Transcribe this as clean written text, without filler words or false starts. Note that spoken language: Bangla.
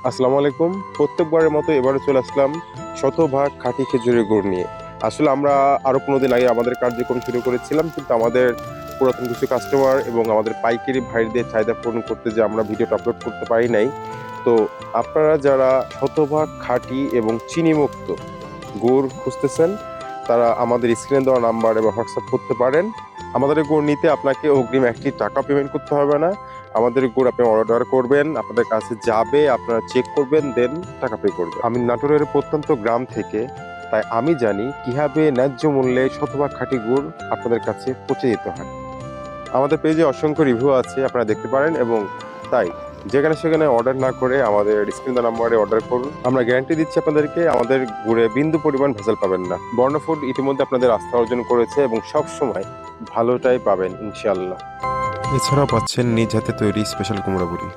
আসসালামু আলাইকুম। প্রত্যেকবারের মতো এবারে চলে আসলাম শতভাগ খাঁটি খেজুরের গুড় নিয়ে। আসলে আমরা আরো ১৫ দিন আগে আমাদের কার্যক্রম শুরু করেছিলাম। কিন্তু আমাদের পুরাতন কিছু কাস্টমার এবং আমাদের পাইকারি ভাইদের চাহিদা পূরণ করতে যেয়ে আমরা ভিডিওটা আপলোড করতে পারি নাই। তো আপনারা যারা শতভাগ খাঁটি এবং চিনিমুক্ত গুড় খুঁজতেছেন, তারা আমাদের স্ক্রিনে দেওয়া নাম্বার এবং হোয়াটসঅ্যাপ করতে পারেন। আমাদের এই গুড় নিতে আপনাকে অগ্রিম একটি টাকা পেমেন্ট করতে হবে না। আমাদের গুড় আপনি অর্ডার করবেন, আপনাদের কাছে যাবে, আপনারা চেক করবেন, দেন টাকা পে করবেন। আমি নাটোরের প্রত্যন্ত গ্রাম থেকে, তাই আমি জানি কিভাবে ন্যায্য মূল্যে শতভাগ খাঁটি গুড় আপনাদের কাছে পৌঁছে দিতে হয়। আমাদের পেজে অসংখ্য রিভিউ আছে, আপনারা দেখতে পারেন। এবং তাই যেখানে সেখানে অর্ডার না করে আমাদের স্ক্রিন দেওয়া নাম্বারে অর্ডার করুন। আমরা গ্যারান্টি দিচ্ছি আপনাদেরকে, আমাদের গুড়ে বিন্দু পরিমাণ ভেজাল পাবেন না। বর্ণফুড ইতিমধ্যে আপনাদের আস্থা অর্জন করেছে এবং সব সময় ভালোটাই পাবেন ইনশাআল্লাহ। এছাড়াও পাচ্ছেন নিজ হাতে তৈরি স্পেশাল কুমড়া বড়ি।